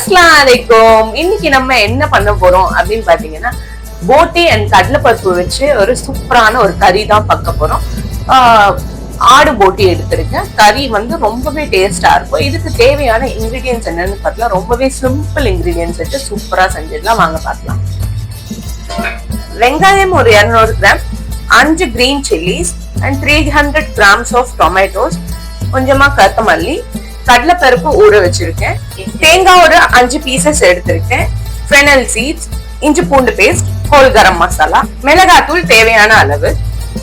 அஸ்ஸலாமு அலைக்கும். இன்னைக்கு நம்ம என்ன பண்ண போறோம் அப்படின்னு பாத்தீங்கன்னா, போட்டி அண்ட் கடலைப்பருப்பு வச்சு ஒரு சூப்பரான ஒரு கறி தான் பார்க்க போறோம். ஆடு போட்டி எடுத்திருக்கேன். கறி வந்து ரொம்பவே டேஸ்டா இருக்கும். இதுக்கு தேவையான இன்கிரீடியன்ஸ் என்னன்னு பார்த்தலாம். ரொம்பவே சிம்பிள் இன்கிரீடியன்ஸ் வச்சு சூப்பரா செஞ்சிடலாம். வாங்க பார்க்கலாம். வெங்காயம் ஒரு 200 gram, 5 green chillies and 300 grams of tomatoes, கொஞ்சமா கொத்தமல்லி, கடலைப்பருப்பு ஊற வச்சிருக்கேன், தேங்காய் ஒரு 5 பீசஸ் எடுத்திருக்கேன், ஃபெனல் சீட்ஸ், இஞ்சி பூண்டு பேஸ்ட், ஹோல் கரம் மசாலா, மிளகாத்தூள் தேவையான அளவு,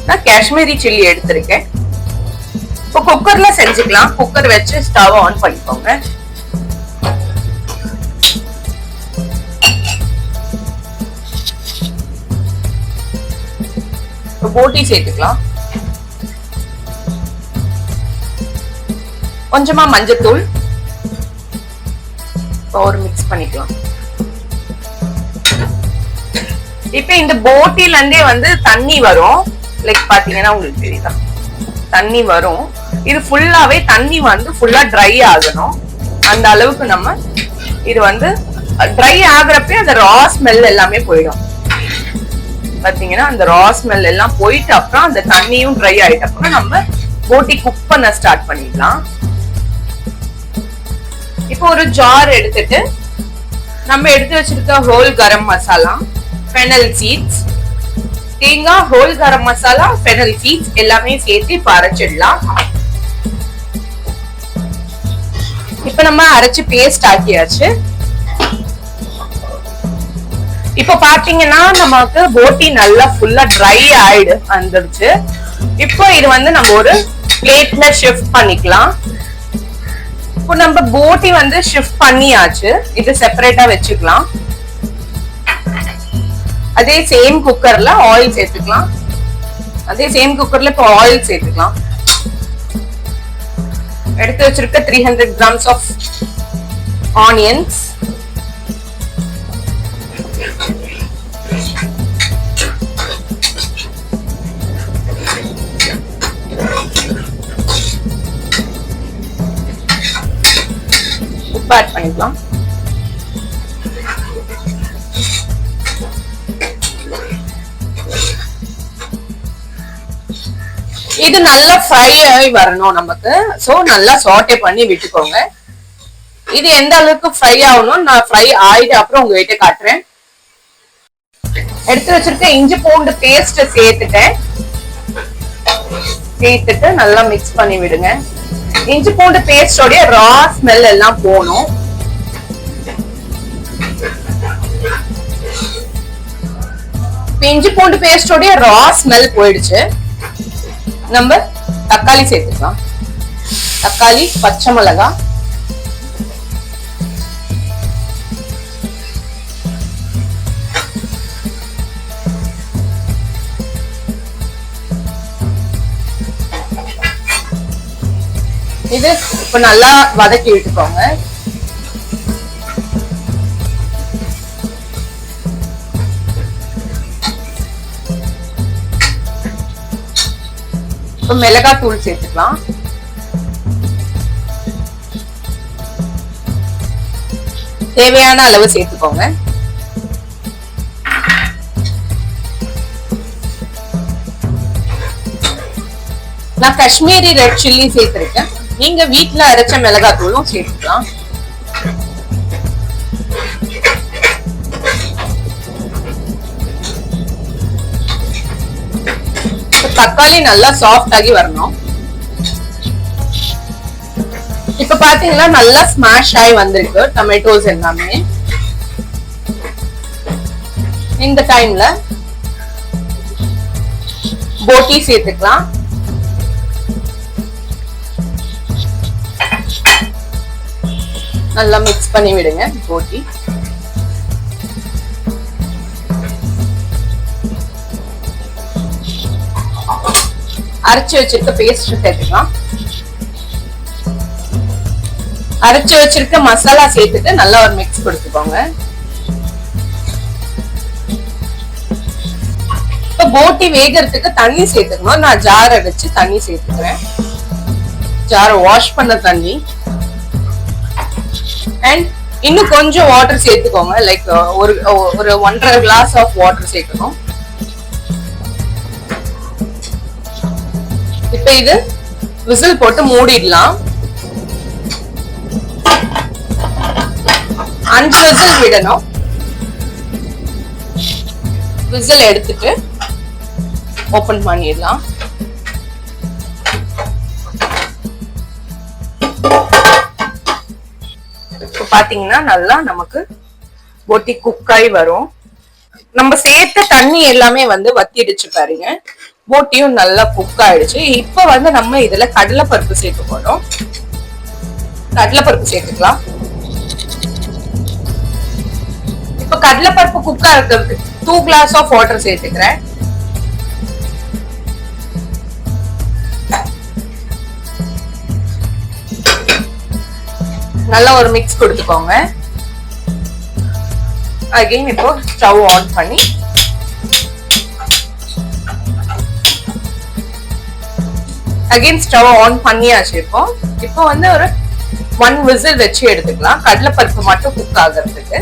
நான் காஷ்மீரி சில்லி எடுத்திருக்கேன். இப்போ குக்கர்ல செஞ்சுக்கலாம். குக்கர் வச்சு ஸ்டவ் ஆன் பண்ணிக்கோங்க. போட்டி சேர்த்துக்கலாம். கொஞ்சமா மஞ்சத்தூள், ஒரு மிக்ஸ் பண்ணிக்கலாம். இப்ப இந்த போட்டில இருந்தே வந்து தண்ணி வரும். லைக் பாத்தீங்கன்னா உங்களுக்கு தெரியுதா, தண்ணி வரும். இது ஃபுல்லாவே தண்ணி வந்து ஃபுல்லா ட்ரை ஆகணும். அந்த அளவுக்கு நம்ம இது வந்து ட்ரை ஆகுறப்ப அந்த ரா ஸ்மெல் எல்லாமே போயிடும். பாத்தீங்கன்னா அந்த ரா ஸ்மெல் எல்லாம் போயிட்டு அப்புறம் அந்த தண்ணியும் ட்ரை ஆயிட்ட அப்புறம் நம்ம போட்டி குக் பண்ண ஸ்டார்ட் பண்ணிடலாம். இப்போ ஒரு ஜார் எடுத்துட்டு நம்ம எடுத்து வச்சிருக்க whole garam masala, fennel seeds, தேங்காய், whole garam masala, fennel seeds எல்லாமே சேர்த்து அரைச்சிடலாம். இப்ப நம்ம அரைச்சு பேஸ்ட் ஆக்கியாச்சு. இப்ப பாத்தீங்கன்னா நமக்கு போட்டி நல்லா ஃபுல்லா ட்ரை ஆயிடு வந்துருச்சு. இப்போ இது வந்து நம்ம ஒரு பிளேட்ல ஷிஃப்ட் பண்ணிக்கலாம். இப்போ நம்ம போட்டி வந்து ஷிஃப்ட் பண்ணியாச்சு. இது செப்பரேட்டா வச்சுக்கலாம். அதே சேம் குக்கர்ல ஆயில் சேர்த்துக்கலாம். இப்போ ஆயில் சேர்த்துக்கலாம். எடுத்து வச்சிருக்க 300 கிராம்ஸ் ஆஃப் ஆனியன்ஸ், உப்பு ஆட் பண்ணிக்கலாம். இது நல்லா ஃப்ரை ஆகி வரணும் நமக்கு. சோ நல்லா சாட்டே பண்ணி விட்டுக்கோங்க. இது எந்த அளவுக்கு ஃப்ரை ஆகணும், நான் ஃப்ரை ஆயிட்டு அப்புறம் உங்ககிட்ட காட்டுறேன். எடுத்து வச்சிருக்க இஞ்சி பூண்டு பேஸ்ட் சேர்த்துட்டு நல்லா மிக்ஸ் பண்ணி விடுங்க. இஞ்சி பூண்டு பேஸ்டோட ரா ஸ்மெல் எல்லாம் போகணும். இஞ்சி பூண்டு பேஸ்டோட ரா ஸ்மெல் போயிடுச்சு. நம்ம தக்காளி சேர்த்துக்கலாம். தக்காளி, பச்சை மிளகாய், இது இப்ப நல்லா வதக்கி விட்டுக்கோங்க. மிளகாய் தூள் சேர்த்துக்கலாம். தேவையான அளவு சேர்த்துக்கோங்க. நான் காஷ்மீரி ரெட் சில்லி சேர்த்திருக்கேன். நீங்க வீட்டுல அரைச்ச மிளகாய் தூளும் சேர்த்துக்கலாம். தக்காளி நல்லா சாஃப்ட் ஆகி வரணும். இப்ப பாத்தீங்கன்னா நல்லா ஸ்மாஷ் ஆகி வந்திருக்கு டொமேட்டோஸ் எல்லாமே. இந்த டைம்ல போட்டி சேர்த்துக்கலாம். நல்லா மிக்ஸ் பண்ணி விடுங்க. போட்டி அரைச்சு வச்சிருக்க பேஸ்ட் சேர்த்துக்கலாம். அரைச்சு வச்சிருக்க மசாலா சேர்த்துட்டு நல்லா ஒரு மிக்ஸ் கொடுத்துக்கோங்க. இப்ப போட்டி வேகிறதுக்கு தண்ணி சேர்த்துக்கணும். நான் ஜாரை வச்சு தண்ணி சேர்த்துக்கிறேன். ஜாரை வாஷ் பண்ண தண்ணி. அண்ட் இன்னும் கொஞ்சம் வாட்டர் சேர்த்துக்கோங்க. லைக் ஒரு 1.5 கிளாஸ் ஆஃப் வாட்டர் சேர்க்கணும். இப்ப இது விசில் போட்டு மூடிடலாம். 5 விசில் விடணும். விசில் எடுத்துட்டு ஓபன் பண்ணிடலாம். இப்ப பாத்தீங்கன்னா நல்லா நமக்கு போட்டி குக்காய் வரும். நம்ம சேர்த்த தண்ணி எல்லாமே வந்து வத்திடுச்சு பாருங்க. போட்டியும் நல்லா குக் ஆயிடுச்சு. இப்ப வந்து நம்ம இதுல கடலைப்பருப்பு சேர்க்க போறோம். கடலைப்பருப்பு சேர்த்துக்கலாம். இப்ப கடலைப்பருப்பு குக்கா இருக்கிறதுக்கு 2 கிளாஸ் ஆஃப் வாட்டர் சேர்த்துக்கிறேன். நல்லா ஒரு மிக்ஸ் கொடுத்துக்கோங்க. அகைன் இப்போ ஸ்டவ் ஆன் பண்ணி பண்ணியாச்சு. இப்போ வந்து ஒரு 1 விசில் வச்சு எடுத்துக்கலாம். கடலைப்பருப்பு மட்டும் குக் ஆகிறதுக்கு.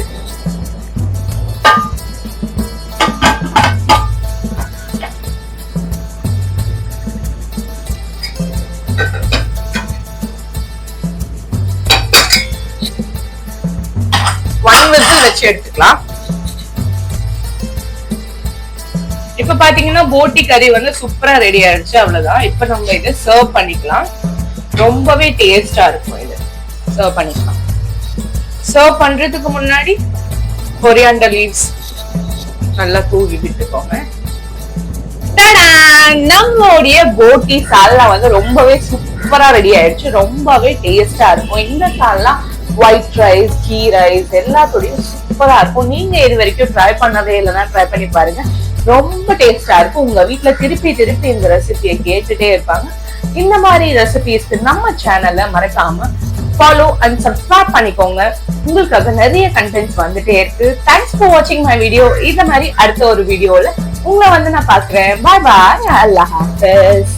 வச்சு எடுத்துக்கலாம். இப்ப பாத்தீங்கன்னா போட்டி கறி வந்து சூப்பரா ரெடி ஆயிடுச்சு. அவ்வளவுதான். இப்ப நம்ம இதை சர்வ் பண்ணிக்கலாம். ரொம்பவே டேஸ்டா இருக்கும். இது சர்வ் பண்ணிக்கலாம். சர்வ் பண்றதுக்கு முன்னாடி கொரியாண்டர் லீவ்ஸ் நல்லா தூவி விட்டுக்கோங்க. நம்மளுடைய போட்டி சால்னா வந்து ரொம்பவே சூப்பரா ரெடி ஆயிடுச்சு. ரொம்பவே டேஸ்டா இருக்கும். இந்த சால்னா ஒயிட் ரைஸ், கீ ரைஸ் எல்லாத்தோடையும் சூப்பரா இருக்கும். நீங்க இது வரைக்கும் ட்ரை பண்ணவே இல்லைன்னா ட்ரை பண்ணி பாருங்க. ரொம்ப டேஸ்டா இருக்கும். உங்க வீட்டுல திருப்பி இந்த ரெசிபியை கேட்டுட்டே இருப்பாங்க. இந்த மாதிரி ரெசிபிஸ்க்கு நம்ம சேனலை மறக்காம ஃபாலோ அண்ட் சப்ஸ்கிரைப் பண்ணிக்கோங்க. உங்களுக்காக நிறைய கண்டென்ட்ஸ் வந்துட்டே இருக்கு. தேங்க்ஸ் ஃபார் வாட்சிங் மை வீடியோ. இந்த மாதிரி அடுத்த ஒரு வீடியோல உங்களை வந்து நான் பாக்குறேன். பாய் பாய். அல்லாஹ் ஹாஃபிஸ்.